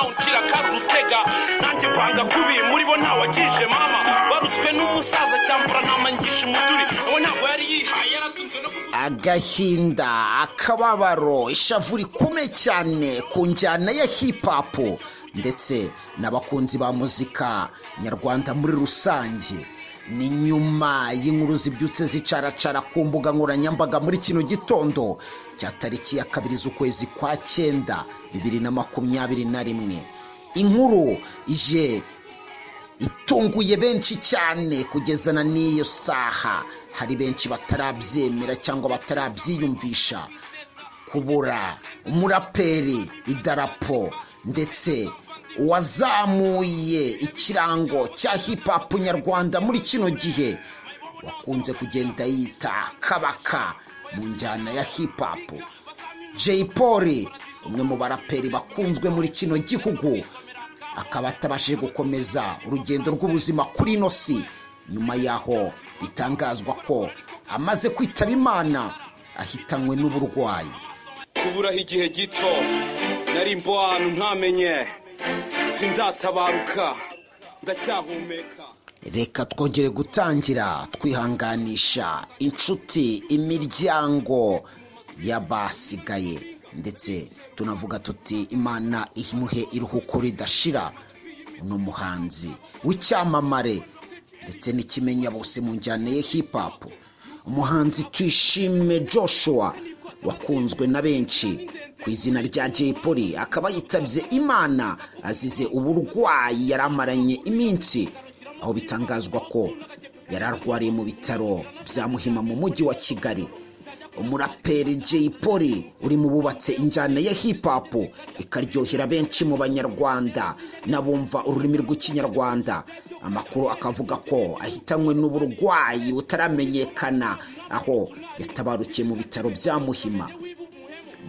ukira karutega nanjye panga kubi muri bo ntawagije mama baruswe n'umusaza cyambura namangisha umuduri abo ntabwo yari yihaye yaratunzwe no agahinda akababaro ishavu rikomeye cyane ku njyana ya hip hop ndetse n'abakunzi ba muzika nyarwanda muri rusange ni nyuma y'inkuru zibyutse zicaracara ku mbuga nkoranyambaga muri kino gitondo cya tariki ya 2 z'ukwezi kwa 9 2021. Inkuru ije itunguye benshi cyane kugeza na n'iyo saha. Hari benshi batarabyemera cyangwa batarabyiyumvisha kubura umuraperi idarapo ndetse wazamuye ikirango cya hip hop nyarwanda muri kino gihe wakunze kugenda yita kabaka mu njyana ya hip hop. Jay Polly, umwe mu baraperi bakunzwe muri kino gihugu, akaba atabashije gukomeza urugendo rw'ubuzima kuri ino si nyuma yaho bitangazwa ko amaze kwitaba Imana ahitanywe n'uburwayi. kuburaho igihe gito nari mbano ntamenye sindatabaruka ndacyahumeka. Reka twongere gutangira twihanganisha inshuti imiryango y'abasigaye ndetse tunavuga tuti Imana ihimuhe iruhuko ridashira uno muhanzi w'icyamamare ndetse n'ikimenya bose mu njyana ya hip hop, umuhanzi Twishime Joshua wakunzwe na benshi ku izina rya Jay Polly, akaba yitabye Imana azize uburwayi yaramaranye iminsi, aho bitangazwa ko yararwariye mu bitaro bya Muhima mu mujyi wa Kigali. Umuraperi Jay Polly uri mu bubatse injyana ya hip hop ikaryohera benshi mu banyarwanda n'abumva ururimi rw'ikinyarwanda. Amakuru akavuga ko ahitanywe n'uburwayi butaramenyekana, aho yatabarukiye mu bitaro bya Muhima.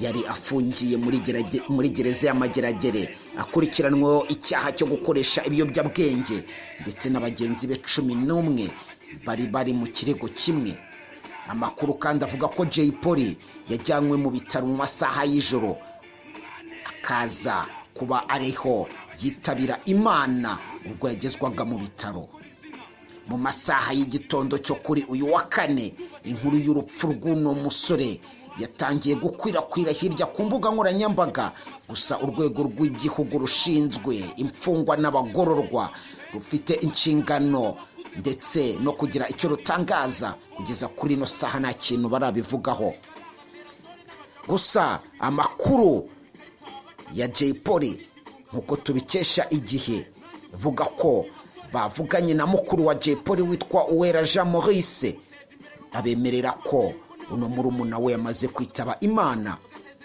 Yari afungiye muri gereza y'Amageragere akurikiranweho icyaha cyo gukoresha ibiyobyabwenge ndetse n'abagenzi be 11 bari mu kirego kimwe. Amakuru kandi avuga ko Jay Polly yajyanywe mu bitaro mu masaha y'ijoro akaza kuba ariho yitabira Imana ubwo yagezwaga mu bitaro. Mu masaha y'igitondo cyo kuri uyu wa 4 inkuru y'urupfu rw'uno musore yatangiye gukwirakwira hirya ku mbuga nkoranyambaga. Gusa urwego rw'igihugu rushinzwe imfungwa n'abagororwa rufite inshingano ndetse no kugira icyo rutangaza kugeza kuri no saha nta kintu barabivugaho. Gusa amakuru ya Jay Polly nkuko tubikesha Igihe vuga ko bavuganye na mukuru wa Jay Polly witwa Uwera Jean Maurice, abemerera ko uno murumuna we yamaze kwitaba Imana,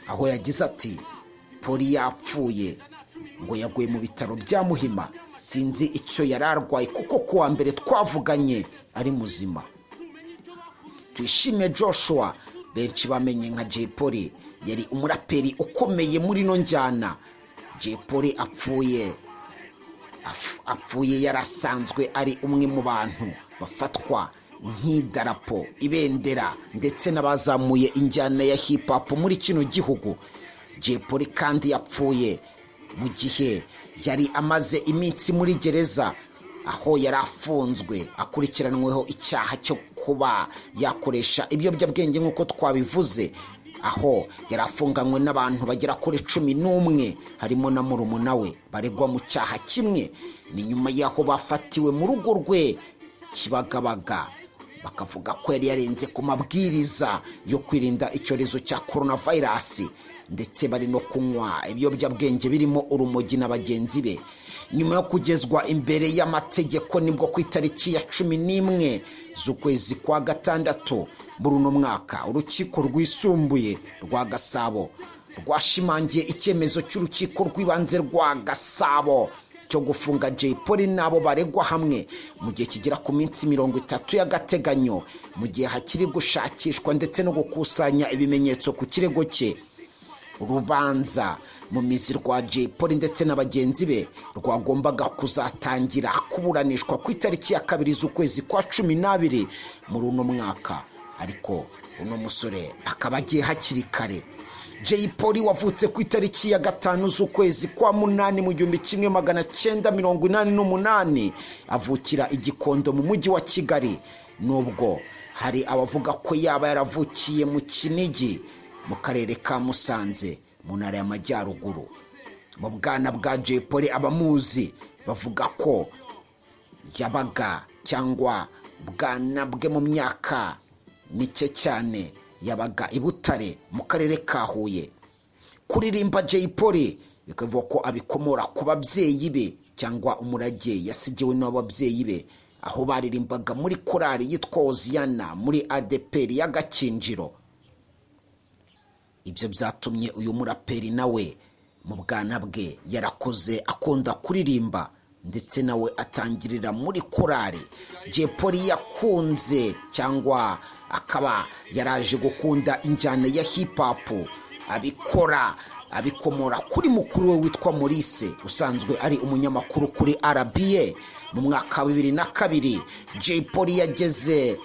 aho yagize ati Polly yapfuye ngo yaguye mu bitaro bya Muhima, sinzi icyo yararwaye kuko kuwa mbere twavuganye ari muzima. Twishime Joshua benshi bamenye nka Jay Polly yari umuraperi ukomeye muri no njyana. Jay Polly apfuye yarasanzwe ari umwe mu bantu bafatwa nk'idarapo, ibendera ndetse n'abazamuye injyana ya hip hop muri kino gihugu. Jay Polly kandi yapfuye mu gihe yari amaze iminsi muri gereza, aho yari afunzwe akurikiranweho icyaha cyo kuba yakoresha ibiyobyabwenge nk'uko twabivuze, aho yari afunganywe n'abantu bagera kuri 11 harimo na murumuna we baregwa mu cyaha kimwe. Ni nyuma y'aho bafatiwe mu rugo rwe Kibagabaga, bakavuga ko yari yarenze ku mabwiriza yo kwirinda icyorezo cya coronavirus ndetse bari no kunywa ibiyobyabwenge birimo urumogi na bagenzi be. Nyuma yo kugezwa imbere y'amategeko nibwo ku itariki ya 11 z'ukwezi kwa 6 muri uno mwaka urukiko rwisumbuye rwa Gasabo rwashimangiye icyemezo cy'urukiko rw'ibanze rwa Gasabo cyo gufunga Jay Polly nabo baregwa hamwe mu gihe kigera ku minsi 30 y'agateganyo, mu gihe hakiri gushakishwa ndetse no gukusanya ibimenyetso ku kirego cye. Urubanza mu mizi rwa Jay Polly ndetse n'abagenzi be rwagombaga kuzatangira kuburanishwa ku itariki ya 2 z'ukwezi kwa 12 muri uno mwaka, ariko uno musore akaba agiye hakiri kare. Jay Polly wavutse ku itariki ya 5 z'ukwezi kwa munani mu 1988 avukira i Gikondo mu mujyi wa Kigali, nubwo hari abavuga ko yaba yaravukiye mu Kinigi mu karere ka Musanze mu ntara y'Amajyaruguru. Mu bwana bwa Jay Polly abamuzi bavuga ko yabaga cyangwa bwana bwe mu myaka mike cyane yabaga i Butare mu karere ka Huye. Kuririmba Jay Polly bikavuga ko abikomora ku babyeyi be cyangwa umurage yasigiwe n'ababyeyi be, aho baririmbaga muri korali yitwa Oziana muri ADPR y'Agakinjiro. Ibyo byatumye uyu muraperi nawe mu bwana bwe yarakoze akunda kuririmba, ndetse nawe atangirira muri korali. Jay Polly yakunze cyangwa akaba yaraje gukunda injyana ya hip hop, abikomora kuri mukuru we witwa Maurice usanzwe ari umunyamakuru kuri RBA. Mu mwaka wa 2002 Jay Polly yageze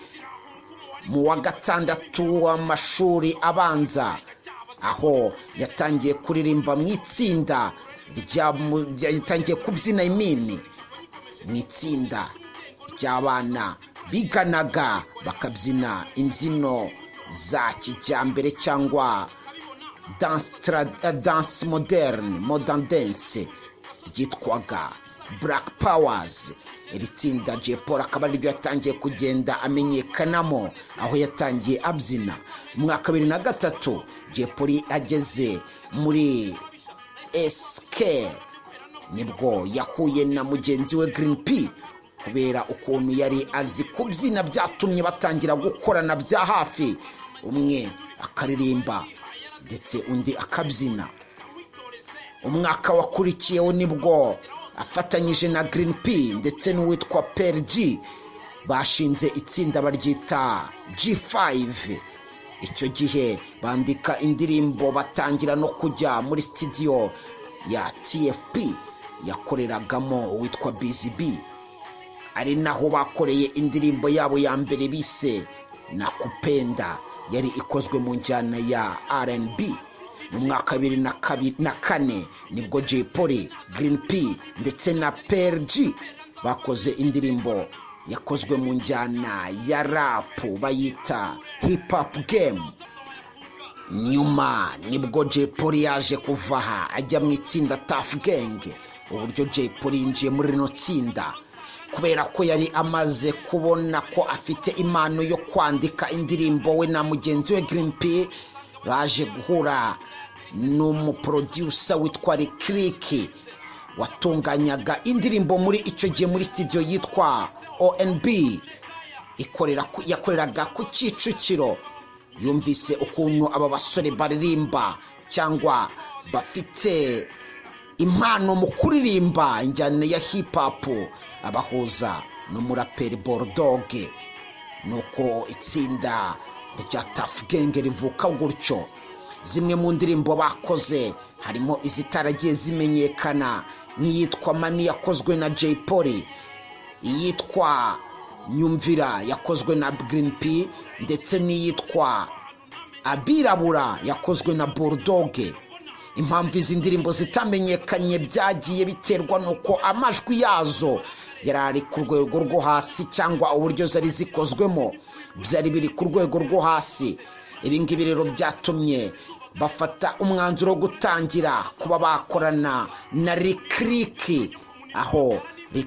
mu wa 6 w'amashuri abanza, aho yatangiye kuririmba mu itsinda yatangiye kubyina imini mu itsinda ry'abana biganaga bakabyina imbyino za kijyambere cyangwa dance modern dance ryitwaga Black Powers. Iri tsinda Jay Polly akaba ariryo yatangiye kugenda amenyekanamo, aho yatangiye abyina. Mu mwaka 2003 Jay Polly ageze muri SK nibwo yahuye na mugenzi we Green P. Kubera ukuntu yari azi kubyina byatumye batangira gukorana bya hafi, umwe akaririmba ndetse undi akabyina. Umwaka wakurikiyeho nibwo afatanyije na Green P ndetse n'uwitwa PRG bashinze itsinda baryita G5. Icyo gihe bandika indirimbo, batangira no kujya muri studio ya TFP yakoreragamo uwitwa BZB, ari naho bakoreye indirimbo yabo ya mbere bise Nakupenda, yari ikozwe mu njyana ya R&B. Mu mwaka 2004 nibwo Jay Polly, Green P ndetse na PRG bakoze indirimbo yakozwe mu njyana ya rap bayita hip hop game. Nyuma nibwo Jay Polly yaje kuvaha ajya mu itsinda Tough Gang. Uburyo Jay Polly yinjiye muri rino tsinda kubera ko yari amaze kubona ko afite impano yo kwandika indirimbo. We na mugenzi we Green P baje guhura n'umuproducer witwa Click watunganyaga indirimbo muri icyo gihe muri studio yitwa ONB yakoreraga ku Kicukiro. Yumvise ukuntu aba basore baririmba cyangwa bafite impano mu kuririmba injyana ya hip hop, abahuza n'umuraperi Bulldog, nuko itsinda rya Tough Gang rivuka gutyo. Zimwe mu ndirimbo bakoze harimo izitaragiye zimenyekana nk'iyitwa Mani yakozwe na Jay Polly, iyitwa Nyumvira yakozwe na Green P ndetse n'iyitwa Abirabura yakozwe na Bulldog. Impamvu izi ndirimbo zitamenyekanye byagiye biterwa nuko amajwi yazo yarari ku rwego rwo hasi cyangwa uburyo zari zikozwemo byari biri ku rwego rwo hasi. Ibi ngibi rero byatumye bafata umwanzuro wo gutangira kuba bakorana na Click, aho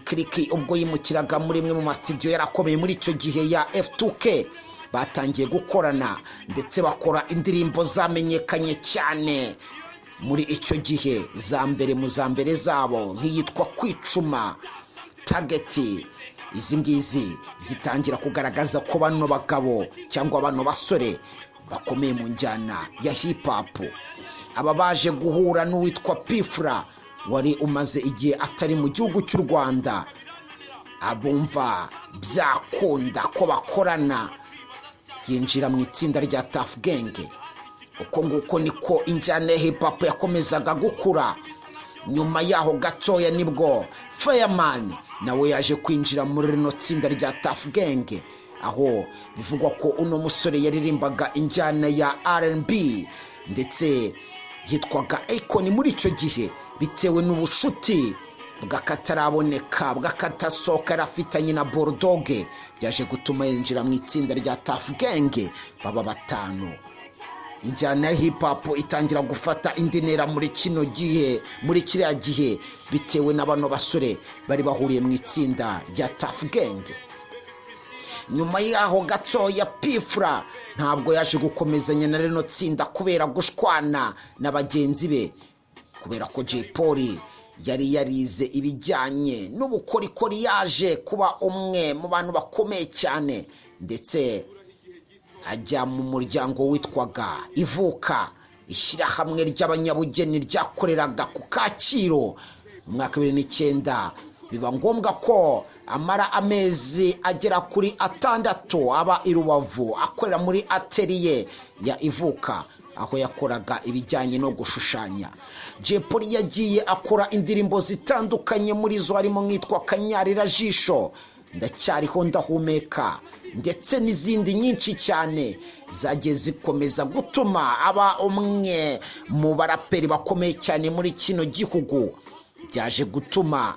Click ubwo yimukiraga muri imwe mu studio yarakomeye muri icyo gihe ya F2K batangiye gukorana ndetse bakora indirimbo zamenyekanye cyane muri icyo gihe. Za mbere mu za mbere zabo nk'iyitwa Kwicuma, Target. Izi ngizi zitangira kugaragaza ko bano bagabo cyangwa bano basore bakomeye mu njyana ya hip hop. Aba baje guhura n'uwitwa Pifra wari umaze igihe atari mu gihugu cy'u Rwanda. Abumva byakunda ko bakorana yinjira mu itsinda rya Tough Gang. Uko nguko niko injyana ya hip hop yakomezaga gukura. Nyuma yaho gatoya nibwo Fireman nawe yaje kwinjira muri rino tsinda rya Tough Gang, aho bivugwa ko uno musore yaririmbaga injyana ya R&B ndetse yitwaga Akon muri icyo gihe bitewe n'ubushuti bw'akataraboneka bw'akatasohoka yarafitanye na Bulldog byaje gutuma yinjira mu itsinda rya Tuff Gang baba batanu. Injyana ya hip hop itangira gufata indi ntera muri kiriya gihe bitewe n'abano basore bari bahuriye mu itsinda rya Tuff Gang. Nyuma yaho gatoya Pfla ntabwo yaje gukomezanya na rino tsinda kubera gushwana na bagenzi be, kubera ko Jay Polly yari yarize ibijyanye n'ubukorikori, yaje kuba umwe mu bantu bakomeye cyane, ndetse ajya mu muryango witwaga Ivuka, ishyirahamwe ry'abanyabugeni ryakoreraga ku Kacyiru. Mu mwaka 2009 biba ngombwa ko amara amezi agera kuri 6 aba i Rubavu akorera muri atelier ya Ivuka, aho yakoraga ibijyanye no gushushanya. Jay Polly yagiye akora indirimbo zitandukanye, muri zo harimo nkitwa Kanyarira Jisho, Ndacyariho Ndahumeka, ndetse n'izindi nyinshi cyane zagiye zikomeza gutuma aba umwe mu baraperi bakomeye cyane muri kino gihugu. Byaje gutuma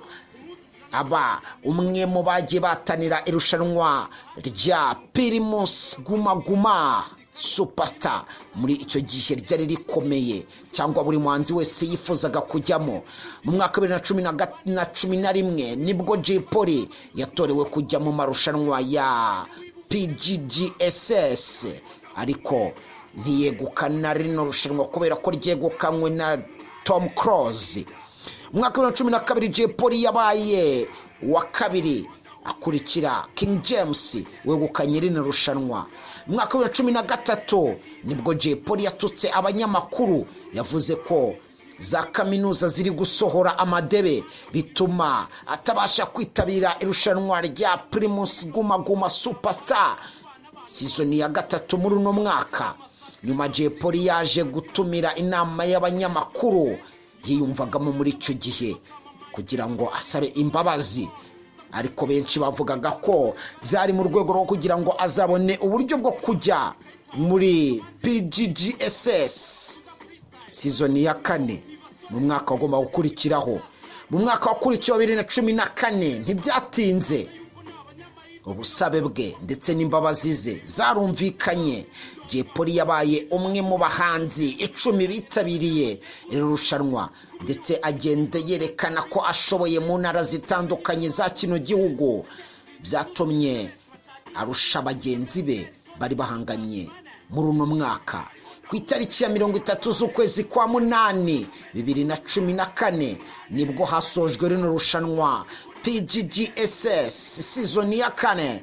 aba umwe mu bagiye batanira irushanwa rya Primus Guma Guma Superstar muri icyo gihe ryari rikomeye, cyangwa buri muhanzi wese yifuzaga kujyamo. Mu mwaka 2011 nibwo Jay Polly yatorewe kujya mu marushanwa ya PGGSS, ariko ntiyegukana rino rushanwa kubera ko ryegukanywe na Tom Cruise. Mu mwaka 2012 Jay Polly yabaye wa kabiri akurikira King James wegukanye rino rushanwa. Mu mwaka 2013 nibwo Jay Polly yatutse abanyamakuru, yavuze ko za kaminuza ziri gusohora amadebe bituma atabasha kwitabira irushanwa rya Primus Guma Guma Superstar season ya 3 muri uno mwaka. Nyuma Jay Polly yaje gutumira inama y'abanyamakuru yiyumvagamo muri icyo gihe kugira ngo asabe imbabazi, ariko benshi bavugaga ko byari mu rwego rwo kugira ngo azabone uburyo bwo kujya muri PGGSS season ya 4 mu mwaka wagomba gukurikiraho. Mu mwaka wakurikiyeho 2014 ntibyatinze, ubusabe bwe ndetse n'imbabazi ze zarumvikanye. Jay Polly yabaye umwe mu bahanzi 10 bitabiriye irushanwa, ndetse agenda yerekana ko ashoboye mu ntara zitandukanye za kino gihugu. Byatumye arusha bagenzi be bari bahanganye muri uno mwaka. Ku itariki ya 30 z'ukwezi kwa 8 2014 nibwo hasojwe rino rushanwa PGGSS season ya 4